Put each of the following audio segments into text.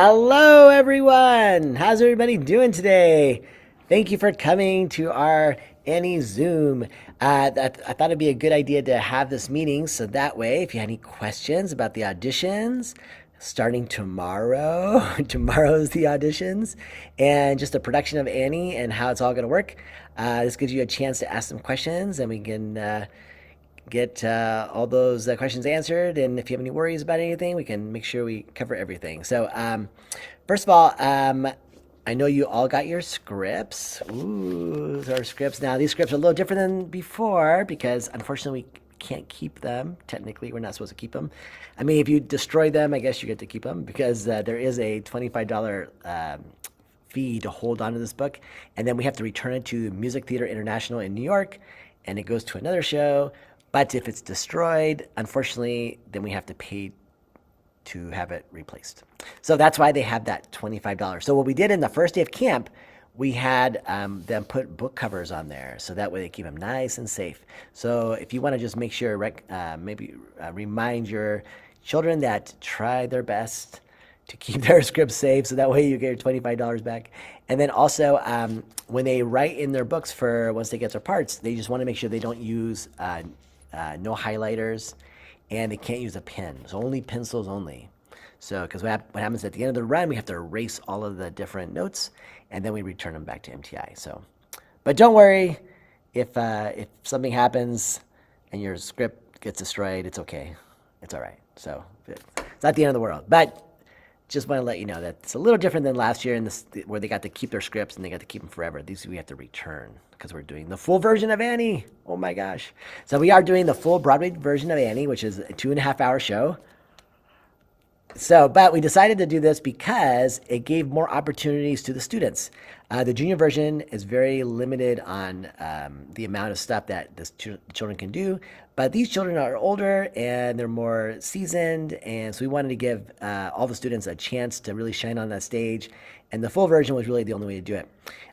Hello, everyone. How's everybody doing today? Thank you for coming to our Annie Zoom. I thought it'd be a good idea to have this meeting so that way, if you have any questions about the auditions, starting tomorrow, tomorrow's the auditions, and just the production of Annie and how it's all going to work. This gives you a chance to ask some questions, and we can get all those questions answered. And if you have any worries about anything, we can make sure we cover everything. So, first of all, I know you all got your scripts. Ooh, our scripts. Now, these scripts are a little different than before because unfortunately we can't keep them. Technically, we're not supposed to keep them. I mean, if you destroy them, I guess you get to keep them because there is a $25 fee to hold on to this book. And then we have to return it to Music Theater International in New York, and it goes to another show. But if it's destroyed, unfortunately, then we have to pay to have it replaced. So that's why they have that $25. So what we did in the first day of camp, we had them put book covers on there, so that way they keep them nice and safe. So if you want to just make sure, maybe remind your children that try their best to keep their scripts safe, so that way you get your $25 back. And then also, when they write in their books for once they get their parts, they just want to make sure they don't use no highlighters, and they can't use a pen. So only pencils only. So because what happens at the end of the run, we have to erase all of the different notes, and then we return them back to MTI. So, but don't worry, if something happens and your script gets destroyed, it's okay. It's all right. So it's not the end of the world. But just want to let you know that it's a little different than last year where they got to keep their scripts and they got to keep them forever. These we have to return because we're doing the full version of Annie. Oh my gosh. So we are doing the full Broadway version of Annie, which is a 2.5-hour show. So, but we decided to do this because it gave more opportunities to the students. The junior version is very limited on the amount of stuff that the children can do, but these children are older and they're more seasoned, and so we wanted to give all the students a chance to really shine on that stage, and the full version was really the only way to do it.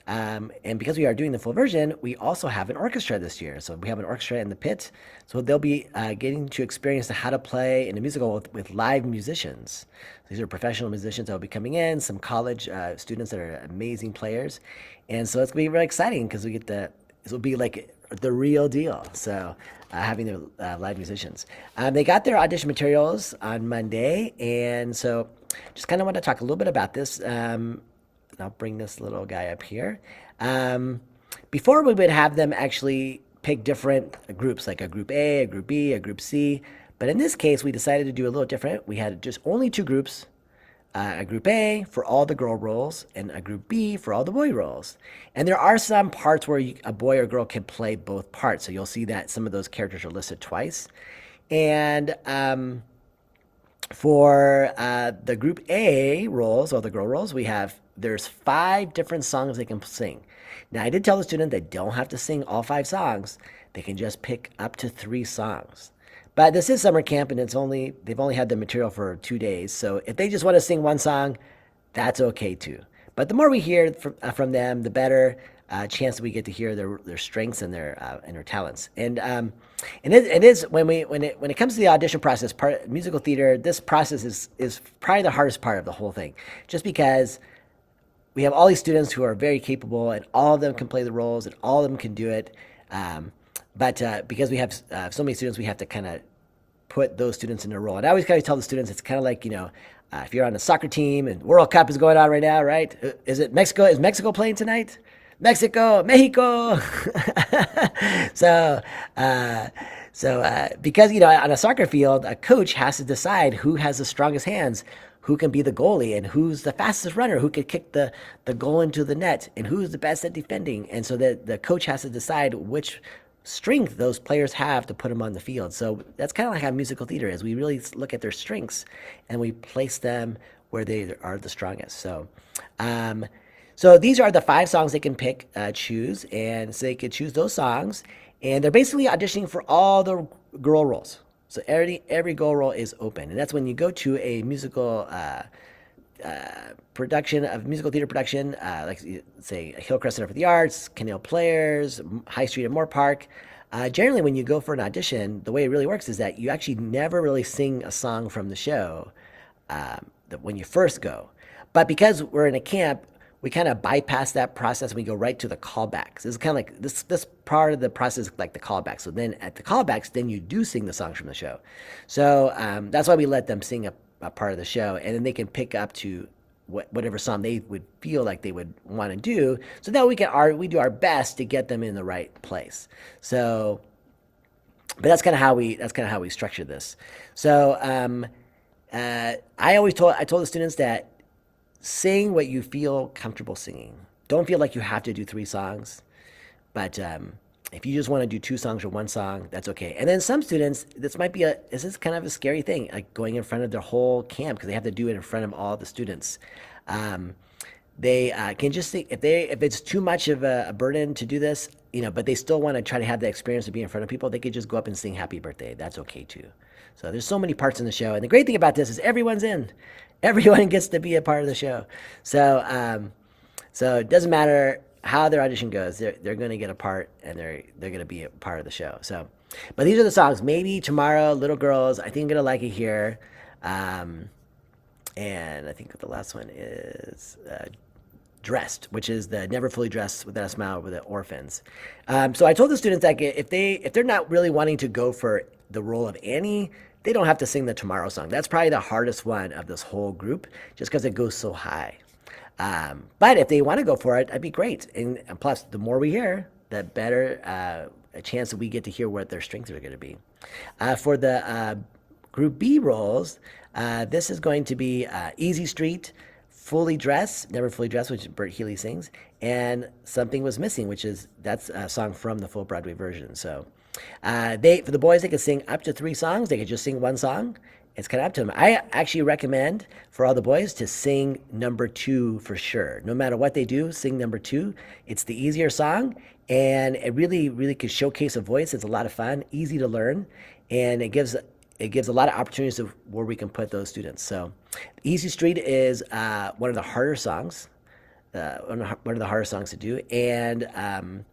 And because we are doing the full version, we also have an orchestra this year. So we have an orchestra in the pit. So they'll be getting to experience how to play in a musical with live musicians. These are professional musicians that will be coming in, some college students that are amazing players. And so it's going to be really exciting because this will be like the real deal. So having the live musicians. They got their audition materials on Monday. And so just kind of want to talk a little bit about this. I'll bring this little guy up here. Before we would have them actually pick different groups, like a group A, a group B, a group C. But in this case, we decided to do a little different. We had just only two groups, a group A for all the girl roles and a group B for all the boy roles. And there are some parts where a boy or girl can play both parts. So you'll see that some of those characters are listed twice. And for the group A roles, or the girl roles, there's 5 different songs they can sing. Now, I did tell the student they don't have to sing all 5 songs. They can just pick up to 3 songs. But this is summer camp, and they've only had the material for 2 days. So if they just want to sing one song, that's okay too. But the more we hear from them, the better chance that we get to hear their strengths and their talents. And it is when it comes to the audition process, musical theater, this process is probably the hardest part of the whole thing, just because we have all these students who are very capable, and all of them can play the roles, and all of them can do it. But because we have so many students, we have to kind of put those students in a role. And I always kind of tell the students, it's kind of like, if you're on a soccer team and World Cup is going on right now, right? Is it Mexico? Is Mexico playing tonight? Mexico. So because, on a soccer field, a coach has to decide who has the strongest hands, who can be the goalie, and who's the fastest runner, who can kick the goal into the net, and who's the best at defending. And so the coach has to decide which strength those players have to put them on the field. So that's kind of like how musical theater is. We really look at their strengths and we place them where they are the strongest. So these are the 5 songs they can choose, and so they could choose those songs, and they're basically auditioning for all the girl roles. So every girl role is open, and that's when you go to a musical musical theater production, like say Hillcrest Center for the Arts, Canal Players, High Street at Moore Park. Generally, when you go for an audition, the way it really works is that you actually never really sing a song from the show when you first go. But because we're in a camp, we kind of bypass that process and we go right to the callbacks. This is kind of like this part of the process, like the callbacks. So then at the callbacks, then you do sing the songs from the show. So that's why we let them sing a part of the show, and then they can pick up to whatever song they would feel like they would want to do, so that we do our best to get them in the right place. So, but that's kind of how we structure this. So I told the students that sing what you feel comfortable singing. Don't feel like you have to do 3 songs, but if you just want to do 2 songs or 1 song, that's okay. And then some students, this is kind of a scary thing, like going in front of their whole camp because they have to do it in front of all the students. They can just think if it's too much of a burden to do this, but they still want to try to have the experience of being in front of people, they could just go up and sing Happy Birthday. That's okay too. So there's so many parts in the show, and the great thing about this is everyone's in. Everyone gets to be a part of the show. So so it doesn't matter how their audition goes, they're going to get a part, and they're going to be a part of the show. So, but these are the songs. Maybe Tomorrow, Little Girls. I think I'm going to like it here. And I think the last one is Dressed, which is the Never Fully Dressed Without a Smile with the Orphans. So I told the students that if they're not really wanting to go for the role of Annie, they don't have to sing the Tomorrow song. That's probably the hardest one of this whole group, just because it goes so high. But if they want to go for it, that'd be great. And plus, the more we hear, the better a chance that we get to hear what their strengths are going to be. For the Group B roles, this is going to be Easy Street, Fully Dressed, Never Fully Dressed, which Bert Healy sings, and Something Was Missing, that's a song from the full Broadway version. So for the boys, they could sing up to 3 songs. They could just sing 1 song. It's kind of up to them. I actually recommend for all the boys to sing number 2 for sure. No matter what they do, sing number 2. It's the easier song, and it really, really could showcase a voice. It's a lot of fun, easy to learn, and it gives a lot of opportunities of where we can put those students. So Easy Street is one of the harder songs, one of the harder songs to do, and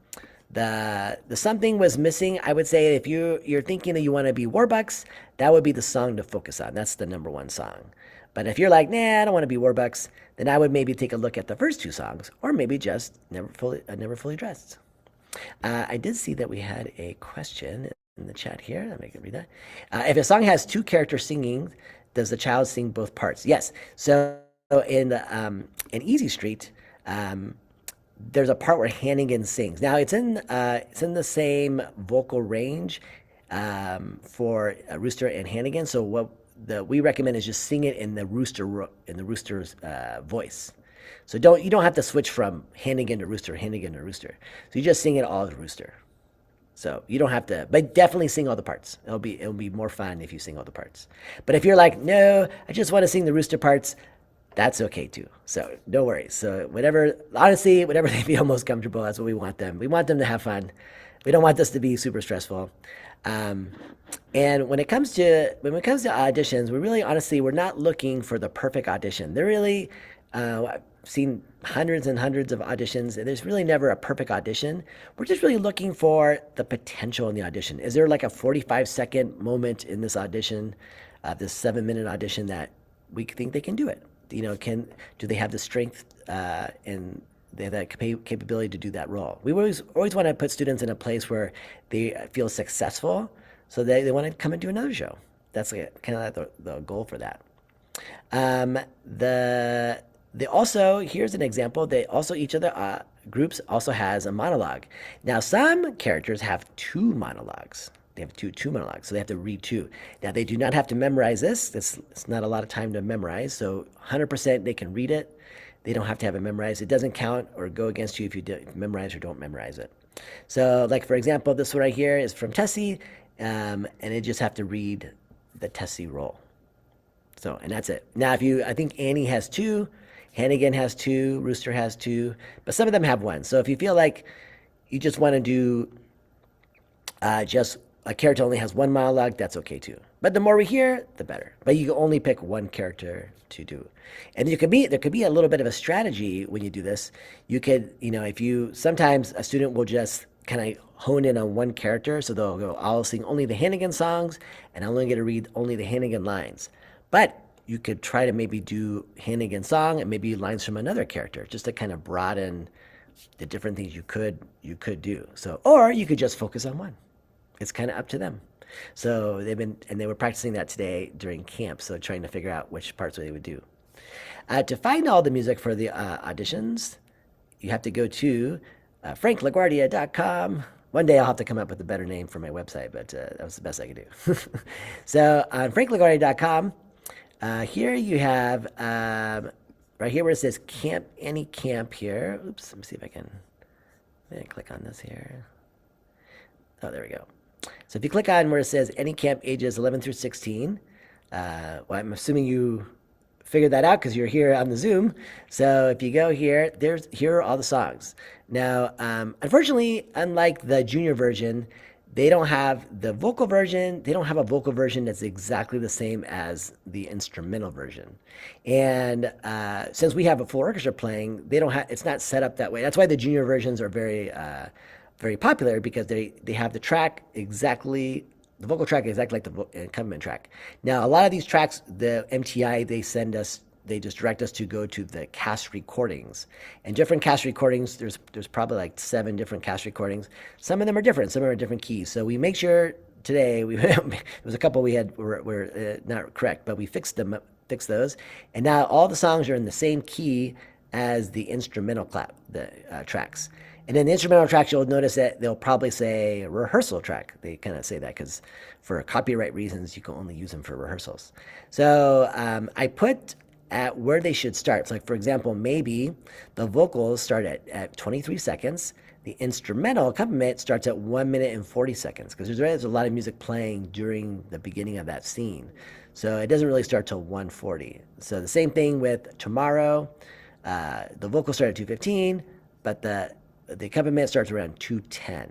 the Something Was Missing, I would say if you're thinking that you want to be Warbucks, that would be the song to focus on. That's the number 1 song. But if you're like, nah, I don't want to be Warbucks, then I would maybe take a look at the first 2 songs, or maybe just Never Fully Dressed. I did see that we had a question in the chat here. Let me read that. If a song has 2 characters singing, does the child sing both parts? Yes. So in Easy Street, there's a part where Hannigan sings. Now it's in the same vocal range for Rooster and Hannigan. So what we recommend is just sing it in the Rooster's voice. So you don't have to switch from Hannigan to Rooster. So you just sing it all as Rooster. So you don't have to, but definitely sing all the parts. It'll be more fun if you sing all the parts. But if you're like, no, I just want to sing the Rooster parts, that's okay too. So no worries. So whatever they feel most comfortable, that's what we want them. We want them to have fun. We don't want this to be super stressful. And when it comes to auditions, we're not looking for the perfect audition. They're really, I've seen hundreds and hundreds of auditions, and there's really never a perfect audition. We're just really looking for the potential in the audition. Is there like a 45-second moment in this audition, this 7-minute audition, that we think they can do it? Do they have the strength and they have that capability to do that role? We always want to put students in a place where they feel successful, so they want to come and do another show. That's kind of like the goal for that. Here's an example. Each of the groups also has a monologue. Now, some characters have 2 monologues. They have two monologues, so they have to read 2. Now, they do not have to memorize this. It's not a lot of time to memorize, so 100% they can read it. They don't have to have it memorized. It doesn't count or go against you if you memorize or don't memorize it. So, like, for example, this one right here is from Tessie, and they just have to read the Tessie role. So, and that's it. Now, I think Annie has 2, Hannigan has 2, Rooster has 2, but some of them have 1. So if you feel like you just want to do just a character only has 1 monologue, that's okay too. But the more we hear, the better. But you can only pick 1 character to do. And there could be a little bit of a strategy when you do this. You could, sometimes a student will just kind of hone in on 1 character. So they'll go, I'll sing only the Hannigan songs, and I'm only going to read only the Hannigan lines. But you could try to maybe do Hannigan's song and maybe lines from another character, just to kind of broaden the different things you could do. So, or you could just focus on one. It's kind of up to them. So they were practicing that today during camp. So trying to figure out which parts they would do. To find all the music for the auditions, you have to go to franklaguardia.com. One day I'll have to come up with a better name for my website, but that was the best I could do. So on franklaguardia.com, here you have, right here where it says Camp Any Camp here. Oops, let me see if I can click on this here. Oh, there we go. So if you click on where it says Any Camp ages 11 through 16, well, I'm assuming you figured that out because you're here on the Zoom. So if you go here, here are all the songs. Now, unfortunately, unlike the junior version, they don't have the vocal version. They don't have a vocal version that's exactly the same as the instrumental version. And since we have a full orchestra playing, they don't have. It's not set up that way. That's why the junior versions are very popular, because they have the track exactly. The vocal track is exactly like the accompaniment track. Now, a lot of these tracks, the MTI, they just direct us to go to the cast recordings. And different cast recordings, there's probably like 7 different cast recordings. Some of them are different, some of them are different keys. So we make sure today, there was a couple we had were not correct, but we fixed those. And now all the songs are in the same key as the instrumental tracks. And then the instrumental tracks, you'll notice that they'll probably say rehearsal track. They kind of say that because for copyright reasons, you can only use them for rehearsals. So I put at where they should start. So like, for example, maybe the vocals start at 23 seconds. The instrumental accompaniment starts at 1 minute and 40 seconds, because there's a lot of music playing during the beginning of that scene. So it doesn't really start till 1:40. So the same thing with Tomorrow. The vocals start at 2:15, but the accompaniment starts around 2:10.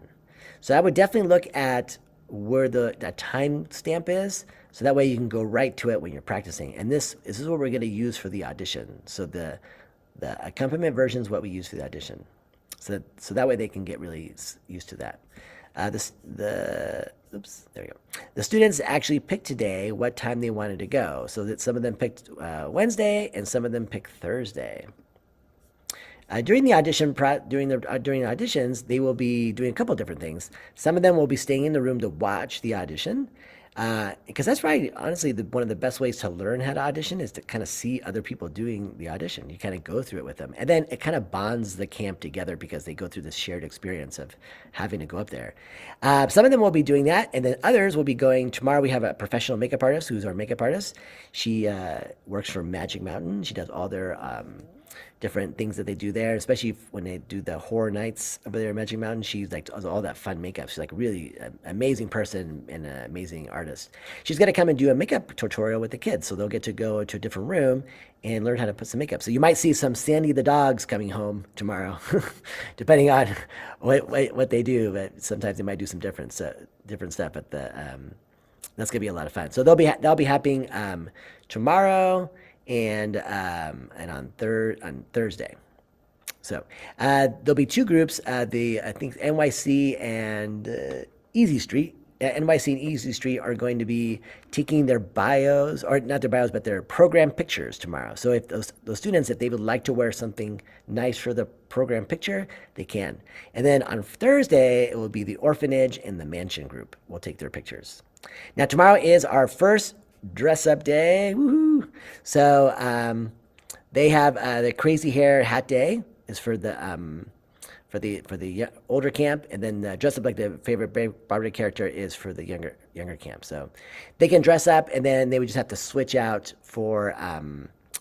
So I would definitely look at where that time stamp is, so that way you can go right to it when you're practicing. And this is what we're going to use for the audition. So the accompaniment version is what we use for the audition. So that way they can get really used to that. Oops, there we go. The students actually picked today what time they wanted to go. So that some of them picked Wednesday and some of them picked Thursday. During the auditions, they will be doing a couple different things. Some of them will be staying in the room to watch the audition, because that's probably honestly one of the best ways to learn how to audition is to kind of see other people doing the audition. You kind of go through it with them, and then it kind of bonds the camp together because they go through this shared experience of having to go up there. Some of them will be doing that, and then others will be going. Tomorrow we have a professional makeup artist who's our makeup artist. She works for Magic Mountain. She does all their different things that they do there, especially when they do the horror nights over there at Magic Mountain. She's like does all that fun makeup. She's like really an amazing person and an amazing artist. She's going to come and do a makeup tutorial with the kids, so they'll get to go to a different room and learn how to put some makeup. So you might see some Sandy the dogs coming home tomorrow, depending on what they do. But sometimes they might do some different stuff. But that's going to be a lot of fun. So they'll be happening tomorrow and on Thursday. So there'll be 2 groups. I think NYC and Easy Street. NYC and Easy Street are going to be taking their bios, or not their bios, but their program pictures tomorrow. So if those students, if they would like to wear something nice for the program picture, they can. And then on Thursday, it will be the orphanage and the mansion group will take their pictures. Now tomorrow is our first dress up day. Woohoo! So they have the crazy hair hat day is for the older camp, and then dress up like the favorite Barbie character is for the younger camp. So they can dress up, and then they would just have to switch out for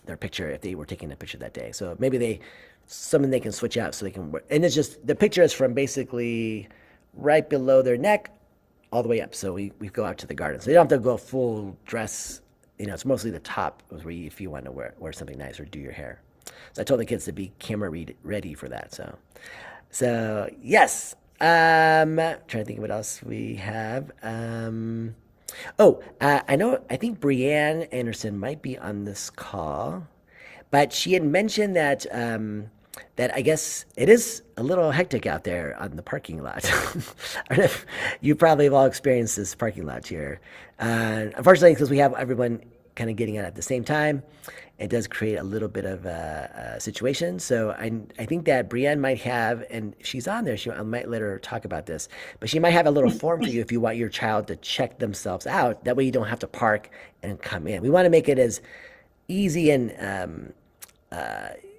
their picture if they were taking a picture that day. So maybe something they can switch out so they can wear. And it's just the picture is from basically right below their neck all the way up. So we go out to the garden. So you don't have to go full dress. It's mostly the top if you want to wear something nice or do your hair. So I told the kids to be camera ready for that. So yes. Trying to think of what else we have. I think Brianne Anderson might be on this call, but she had mentioned that that I guess it is a little hectic out there on the parking lot. I don't know if you probably have all experienced this parking lot here. Unfortunately, because we have everyone kind of getting at the same time, it does create a little bit of a situation. So I think that Brienne might have, and she's on there. I might let her talk about this, but she might have a little form for you if you want your child to check themselves out. That way, you don't have to park and come in. We want to make it as easy and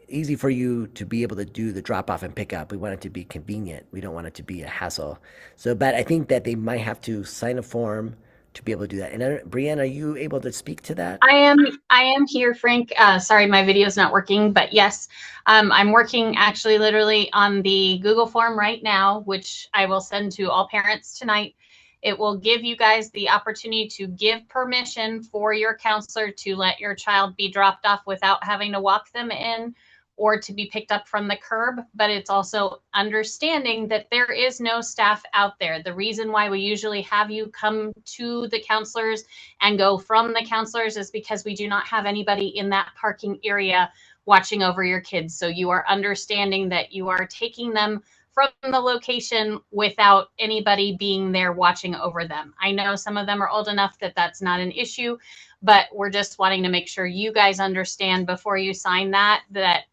easy for you to be able to do the drop off and pick up. We want it to be convenient. We don't want it to be a hassle. So, but I think that they might have to sign a form to be able to do that. And Brienne, are you able to speak to that? I am here, Frank. Sorry, my video is not working, but yes, I'm working actually literally on the Google form right now, which I will send to all parents tonight. It will give you guys the opportunity to give permission for your counselor to let your child be dropped off without having to walk them in or to be picked up from the curb. But it's also understanding that there is no staff out there. The reason why we usually have you come to the counselors and go from the counselors is because we do not have anybody in that parking area watching over your kids. So you are understanding that you are taking them from the location without anybody being there watching over them. I know some of them are old enough that that's not an issue, but we're just wanting to make sure you guys understand before you sign that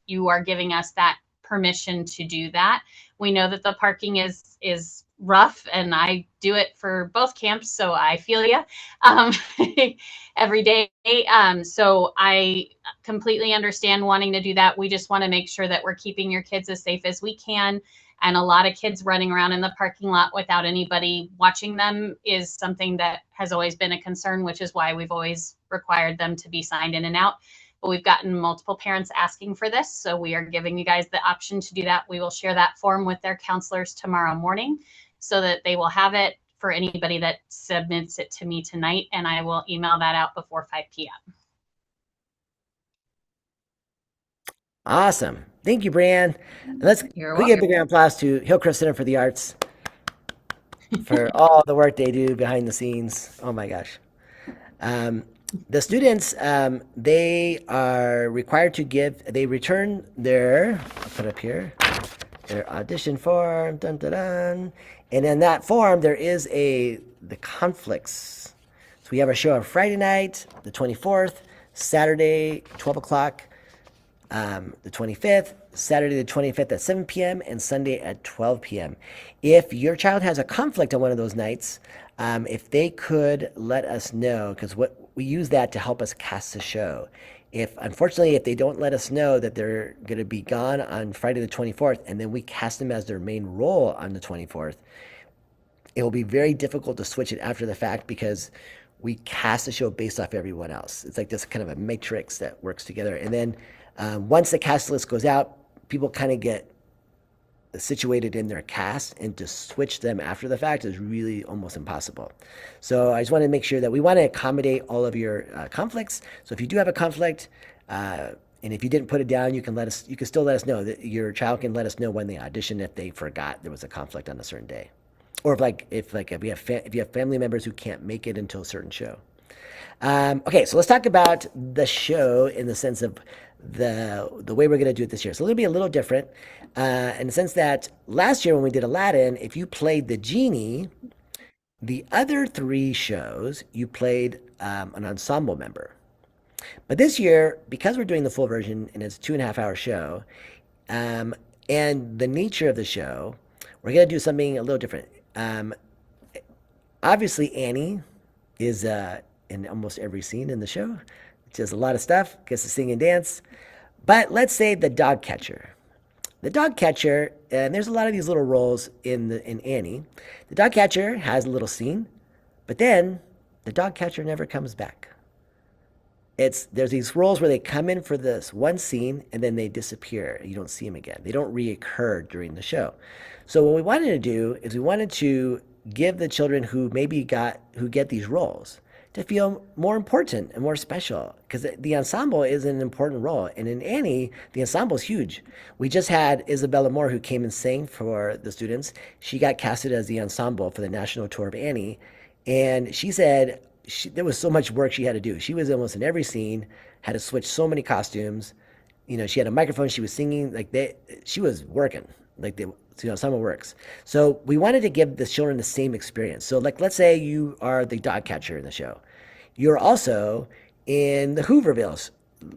you are giving us that permission to do that. We know that the parking is rough, and I do it for both camps, so I feel you every day. So I completely understand wanting to do that. We just want to make sure that we're keeping your kids as safe as we can. And a lot of kids running around in the parking lot without anybody watching them is something that has always been a concern, which is why we've always required them to be signed in and out. But we've gotten multiple parents asking for this, so we are giving you guys the option to do that. We will share that form with their counselors tomorrow morning so that they will have it for anybody that submits it to me tonight, and I will email that out before 5 p.m. Awesome. Thank you, Brienne. Let's You're we give a welcome. big round of applause to Hillcrest Center for the Arts for all the work they do behind the scenes. Oh my gosh. Um, the students, they are required to they return their, I'll put up here, their audition form, dun, dun, dun. And in that form, there is the conflicts. So we have our show on Friday night, the 24th, Saturday, 12 o'clock, the 25th, Saturday the 25th at 7 p.m., and Sunday at 12 p.m. If your child has a conflict on one of those nights, if they could let us know, because what we use that to help us cast the show. If unfortunately, if they don't let us know that they're going to be gone on Friday the 24th, and then we cast them as their main role on the 24th, it will be very difficult to switch it after the fact because we cast the show based off everyone else. It's like this kind of a matrix that works together. And then once the cast list goes out, people kind of get situated in their cast, and to switch them after the fact is really almost impossible. So I just want to make sure that we want to accommodate all of your conflicts. So if you do have a conflict, and if you didn't put it down, you can let us. You can still let us know that your child can let us know when they audition if they forgot there was a conflict on a certain day, or if you have family members who can't make it until a certain show. Okay, so let's talk about the show in the sense of the way we're going to do it this year. So it'll be a little different in the sense that last year when we did Aladdin, if you played the genie, the other three shows you played an ensemble member. But this year, because we're doing the full version and it's a 2.5 hour show, and the nature of the show, we're going to do something a little different. Obviously, Annie is in almost every scene in the show. She does a lot of stuff, gets to sing and dance. But let's say the dog catcher. The dog catcher, and there's a lot of these little roles in Annie. The dog catcher has a little scene, but then the dog catcher never comes back. There's these roles where they come in for this one scene and then they disappear. You don't see them again. They don't reoccur during the show. So what we wanted to do is we wanted to give the children who get these roles to feel more important and more special, because the ensemble is an important role. And in Annie, the ensemble is huge. We just had Isabella Moore, who came and sang for the students. She got casted as the ensemble for the national tour of Annie. And she said there was so much work she had to do. She was almost in every scene, had to switch so many costumes. She had a microphone, she was singing, she was working. Summer works. So we wanted to give the children the same experience. So let's say you are the dog catcher in the show. You're also in the Hooverville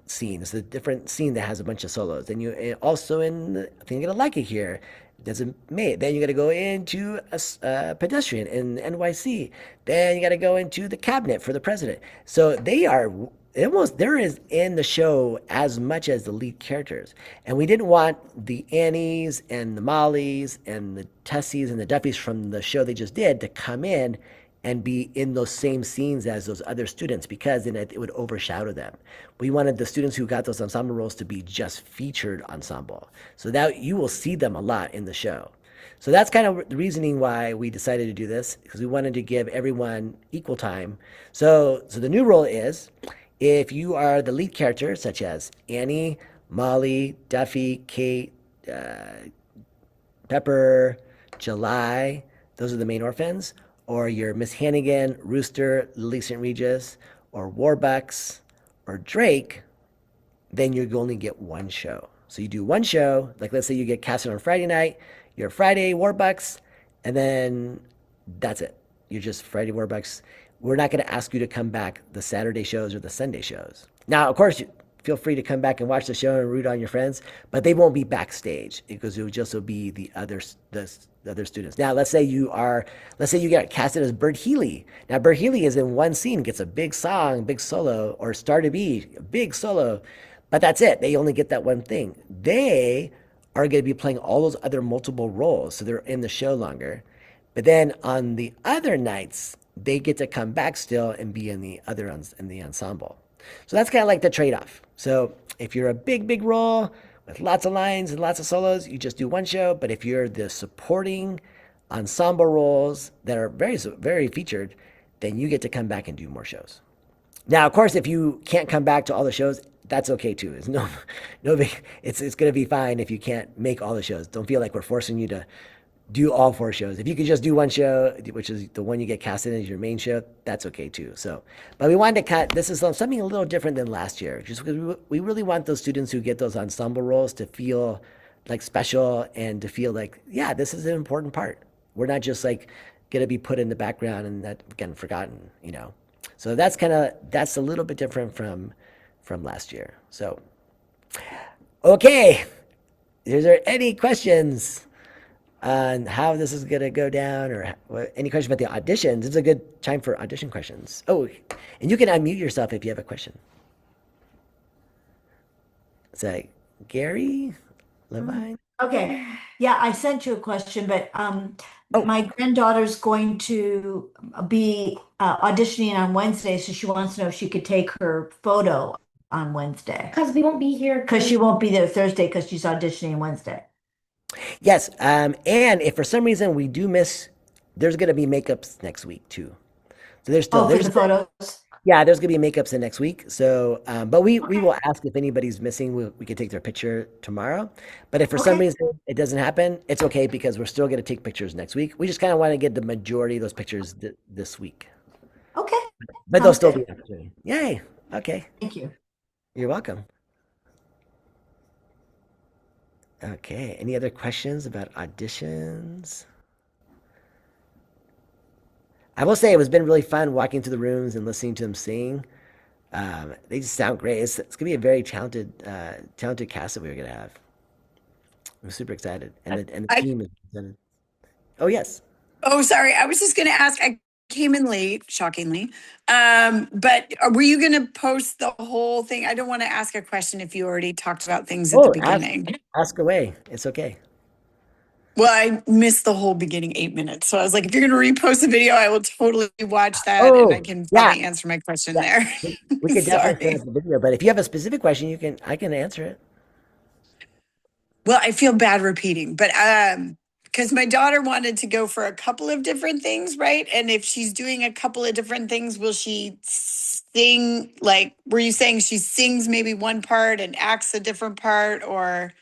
scene. It's a different scene that has a bunch of solos. Then you also in the, I think you're gonna like it here. There's a maid. Then you got to go into a pedestrian in NYC. Then you got to go into the cabinet for the president. So they are almost there is in the show as much as the lead characters. And we didn't want the Annies and the Mollys and the Tessies and the Duffys from the show they just did to come in and be in those same scenes as those other students because then it would overshadow them. We wanted the students who got those ensemble roles to be just featured ensemble. So that you will see them a lot in the show. So that's kind of the reasoning why we decided to do this because we wanted to give everyone equal time. So the new rule is if you are the lead character, such as Annie, Molly, Duffy, Kate, Pepper, July, those are the main orphans, or you're Miss Hannigan, Rooster, Lily St. Regis, or Warbucks, or Drake, then you only get one show. So you do one show, like let's say you get casted on Friday night, you're Friday Warbucks, and then that's it. You're just Friday Warbucks. We're not going to ask you to come back the Saturday shows or the Sunday shows. Now, of course, feel free to come back and watch the show and root on your friends, but they won't be backstage because it would just be the other students. Now, let's say you get casted as Bert Healy. Now, Bert Healy is in one scene, gets a big song, big solo, or Star to Be, a big solo, but that's it. They only get that one thing. They are going to be playing all those other multiple roles, so they're in the show longer. But then on the other nights, they get to come back still and be in the ensemble. So that's kind of like the trade-off. So if you're a big role with lots of lines and lots of solos, you just do one show. But if you're the supporting ensemble roles that are very featured, then you get to come back and do more shows. Now, of course, if you can't come back to all the shows, that's okay too. It's no big. It's going to be fine if you can't make all the shows. Don't feel like we're forcing you to do all 4 shows. If you could just do one show, which is the one you get casted in as your main show, that's okay too. So, but we wanted to cut, this is something a little different than last year, just because we really want those students who get those ensemble roles to feel like special and to feel like, yeah, this is an important part. We're not just like going to be put in the background and that again forgotten, you know. So that's a little bit different from last year. So, okay, is there any questions on how this is going to go down or any questions about the auditions? This is a good time for audition questions. Oh, and you can unmute yourself if you have a question. So Gary Levine. Okay. Yeah, I sent you a question, but Oh. my granddaughter's going to be auditioning on Wednesday, so she wants to know if she could take her photo on Wednesday. Because we won't be here. Because she won't be there Thursday because she's auditioning Wednesday. Yes, and if for some reason we do miss, there's going to be makeups next week too. So there's still for the photos. Yeah, there's going to be makeups in next week. So, but we will ask if anybody's missing. We can take their picture tomorrow. But if for some reason it doesn't happen, it's okay because we're still going to take pictures next week. We just kind of want to get the majority of those pictures this week. Okay. But they'll still be an opportunity. Yay. Okay. Thank you. You're welcome. Okay. Any other questions about auditions? I will say it has been really fun walking through the rooms and listening to them sing. They just sound great. It's going to be a very talented cast that we're going to have. I'm super excited, and the team is excited. Oh yes. Oh, sorry. I was just going to ask. I came in late, shockingly. But were you going to post the whole thing? I don't want to ask a question if you already talked about things at the beginning. Ask away. It's okay. Well, I missed the whole beginning 8 minutes. So I was like, if you're going to repost the video, I will totally watch that and I can probably answer my question there. We could definitely answer the video, but if you have a specific question, I can answer it. Well, I feel bad repeating, but because my daughter wanted to go for a couple of different things, right? And if she's doing a couple of different things, will she sing? Like, were you saying she sings maybe one part and acts a different part, or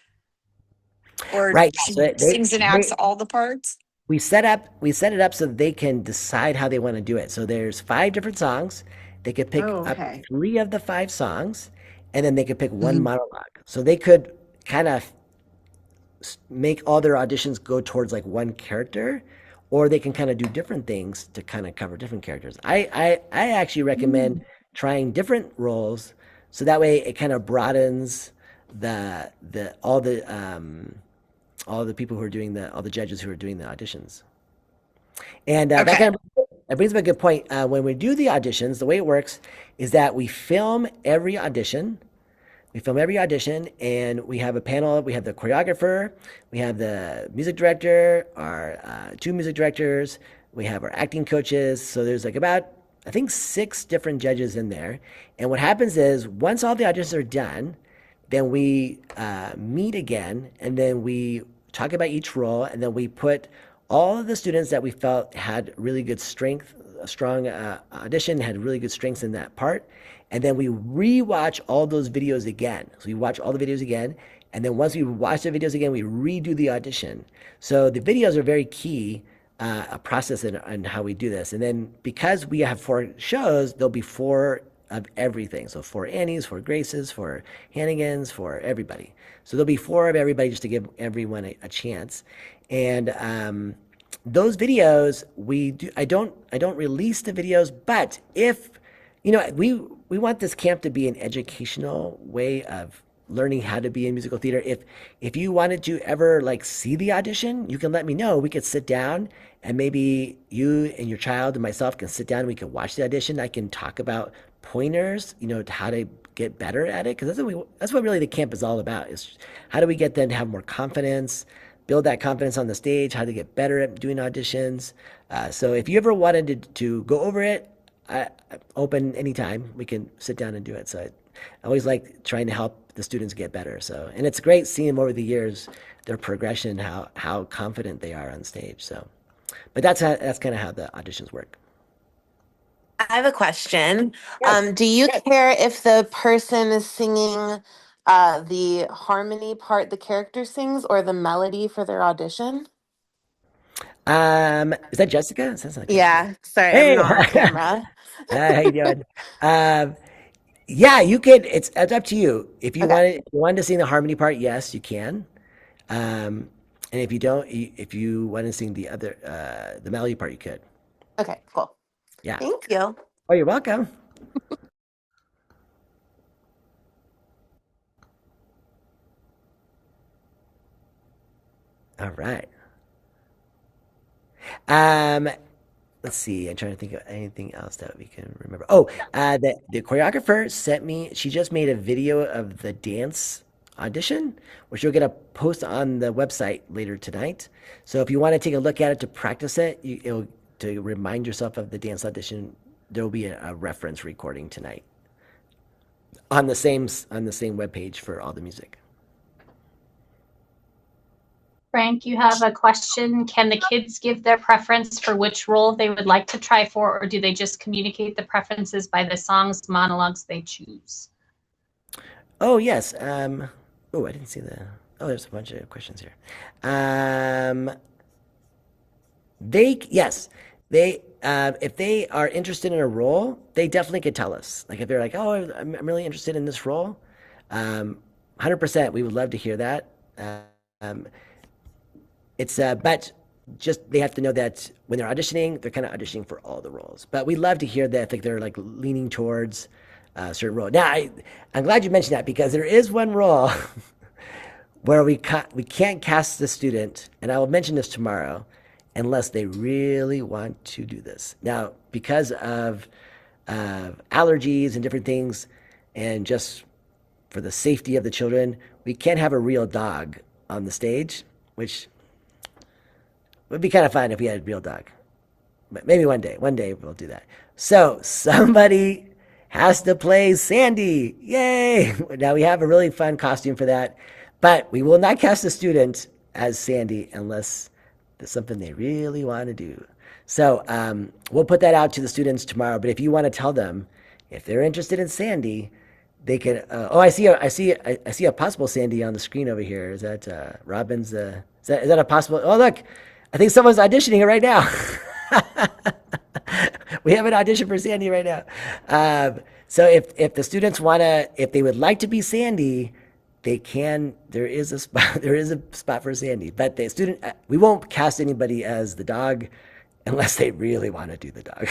right? She sings and acts all the parts? We set it up so that they can decide how they want to do it. So there's 5 different songs. They could pick up 3 of the 5 songs, and then they could pick one monologue. So they could kind of make all their auditions go towards like one character, or they can kind of do different things to kind of cover different characters. I actually recommend trying different roles, so that way it kind of broadens the all the people who are doing all the judges who are doing the auditions. And Okay. that brings up a good point. When we do the auditions, the way it works is that we film every audition. We film every audition, and we have a panel. We have the choreographer, we have the music director, our two music directors, we have our acting coaches. So there's like about, I think, 6 different judges in there. And what happens is once all the auditions are done, then we meet again, and then we talk about each role, and then we put all of the students that we felt had really good strength, a strong audition, had really good strengths in that part, and then we rewatch all those videos again. So we watch all the videos again, and then once we watch the videos again, we redo the audition. So the videos are very key, a process in how we do this. And then because we have 4 shows, there'll be 4 of everything. So 4 Annies, 4 Graces, 4 Hannigans, for everybody. So there'll be 4 of everybody just to give everyone a chance. And those videos we do. I don't release the videos, but if we want this camp to be an educational way of learning how to be in musical theater. If you wanted to ever like see the audition, you can let me know. We could sit down, and maybe you and your child and myself can sit down. We can watch the audition. I can talk about pointers, to how to get better at it, because that's what really the camp is all about. Is how do we get them to have more confidence, build that confidence on the stage, how to get better at doing auditions. So if you ever wanted to go over it, I open anytime. We can sit down and do it. So I always like trying to help the students get better. So, and it's great seeing them over the years, their progression, how confident they are on stage. So, but that's kind of how the auditions work. I have a question. Yes. Do you care if the person is singing the harmony part the character sings or the melody for their audition? Is that Jessica? Sounds like Jessica. Yeah, sorry, Hey, I'm not on camera. Hi, how you doing? Yeah, you could. It's up to you. If you Okay, wanted to sing the harmony part, yes, you can. And if you don't, if you want to sing the melody part, you could. okay, cool. Yeah. Thank you. Oh, you're welcome. All right. Um, let's see. I'm trying to think of anything else that we can remember. Oh, the choreographer sent me. She just made a video of the dance audition, which you're gonna post on the website later tonight. So if you want to take a look at it to practice it, to remind yourself of the dance audition, there will be a reference recording tonight on the same webpage for all the music. Frank, you have a question. Can the kids give their preference for which role they would like to try for, or do they just communicate the preferences by the songs, monologues they choose? Oh yes. Oh, I didn't see the. Oh, there's a bunch of questions here. Yes, they if they are interested in a role, they definitely could tell us. Like if they're like, oh, I'm really interested in this role, 100%, we would love to hear that. Um, it's but just they have to know that when they're auditioning, they're kind of auditioning for all the roles. But we love to hear that like they're like leaning towards a certain role. Now, I'm glad you mentioned that, because there is one role where we can't cast the student, and I will mention this tomorrow, unless they really want to do this. Now, because of allergies and different things, and just for the safety of the children, we can't have a real dog on the stage, which would be kind of fun if we had a real dog. But maybe one day we'll do that. So somebody has to play Sandy. Yay! Now we have a really fun costume for that, but we will not cast a student as Sandy unless there's something they really want to do. So we'll put that out to the students tomorrow. But if you want to tell them, if they're interested in Sandy, they could. I see a possible Sandy on the screen over here. Is that Robin's? Is that a possible? Oh, look, I think someone's auditioning right now. We have an audition for Sandy right now. So if the students if they would like to be Sandy, they can. There is a spot. There is a spot for Sandy. But the student, we won't cast anybody as the dog. unless they really want to do the dog.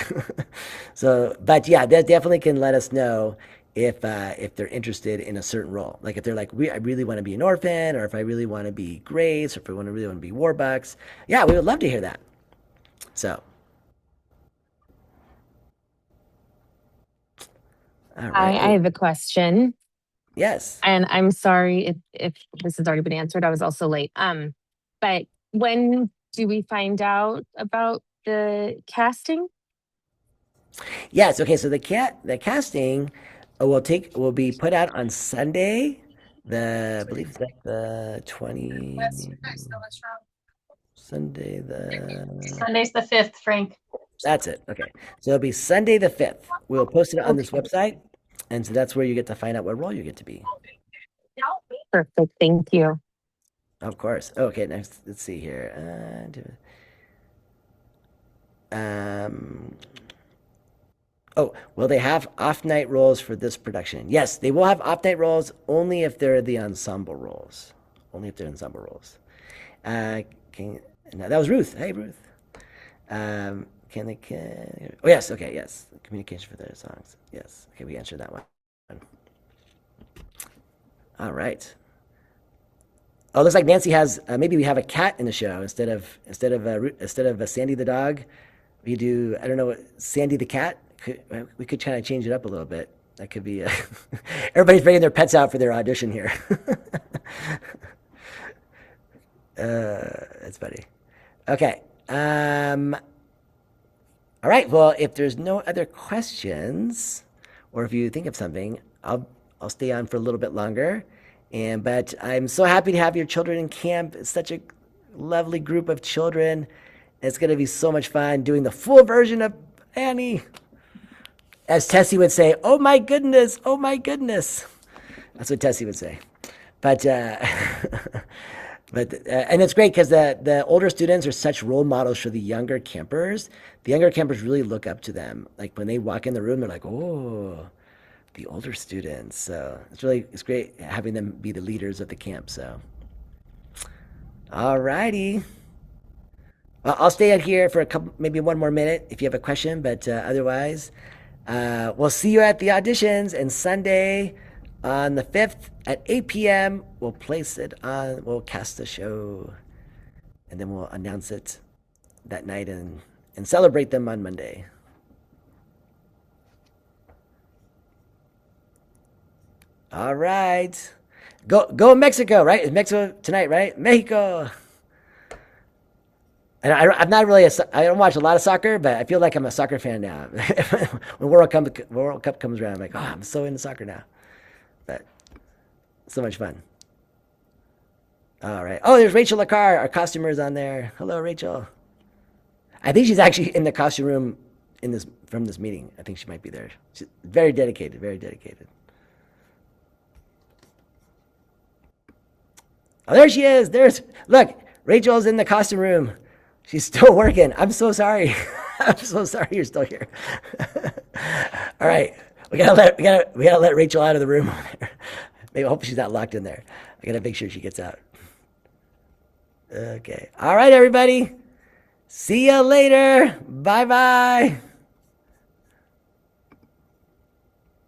So, but yeah, they definitely can let us know if they're interested in a certain role. Like if they're like, I really want to be an orphan, or if I really want to be Grace, or if I really want to be Warbucks. Yeah, we would love to hear that. So, all Hi, right. I have a question, Yes. and I'm sorry if this has already been answered. I was also late. But when do we find out about the casting? Yes. Okay. So the casting will be put out on Sunday. I believe it's like the 20 Sunday the Sunday's the 5th, Frank. That's it. Okay. So it'll be Sunday the 5th. We'll post it on this Okay, website. And so that's where you get to find out what role you get to be. perfect. Thank you. Of course. Okay, next, let's see here. Oh, will they have off night roles for this production? Yes, they will have off night roles only if they're the ensemble roles. Only if they're ensemble roles. No, that was Ruth. Hey, Ruth. Oh, yes. Okay, yes. Communication for their songs. Yes. Okay, we answered that one. All right. Oh, looks like Nancy has. Maybe we have a cat in the show instead of Sandy the dog. We do. I don't know. Sandy the cat. We could kind of change it up a little bit. That could be. Everybody's bringing their pets out for their audition here. That's funny. Okay. All right. Well, if there's no other questions, or if you think of something, I'll stay on for a little bit longer. But I'm so happy to have your children in camp. It's such a lovely group of children. It's going to be so much fun doing the full version of Annie. As Tessie would say, "Oh my goodness, oh my goodness." That's what Tessie would say. But and it's great because the older students are such role models for the younger campers. The younger campers really look up to them. Like when they walk in the room, they're like, "Oh, the older students." So it's great having them be the leaders of the camp. So, all righty. Well, I'll stay out here for maybe one more minute if you have a question. But otherwise, we'll see you at the auditions. And Sunday on the 5th at 8 p.m., we'll cast the show. And then we'll announce it that night and celebrate them on Monday. All right. Go Mexico, right? It's Mexico tonight, right? Mexico. And I'm not really I don't watch a lot of soccer, but I feel like I'm a soccer fan now. When World Cup comes around, I'm like, oh, I'm so into soccer now. But so much fun. All right. Oh, there's Rachel Lacar. Our costumer's on there. Hello, Rachel. I think she's actually in the costume room from this meeting. I think she might be there. She's very dedicated, very dedicated. Oh, there she is. Look, Rachel's in the costume room. She's still working. I'm so sorry. I'm so sorry you're still here. All right. We gotta let Rachel out of the room. Maybe I hope she's not locked in there. I gotta make sure she gets out. Okay. All right, everybody. See ya later. Bye bye.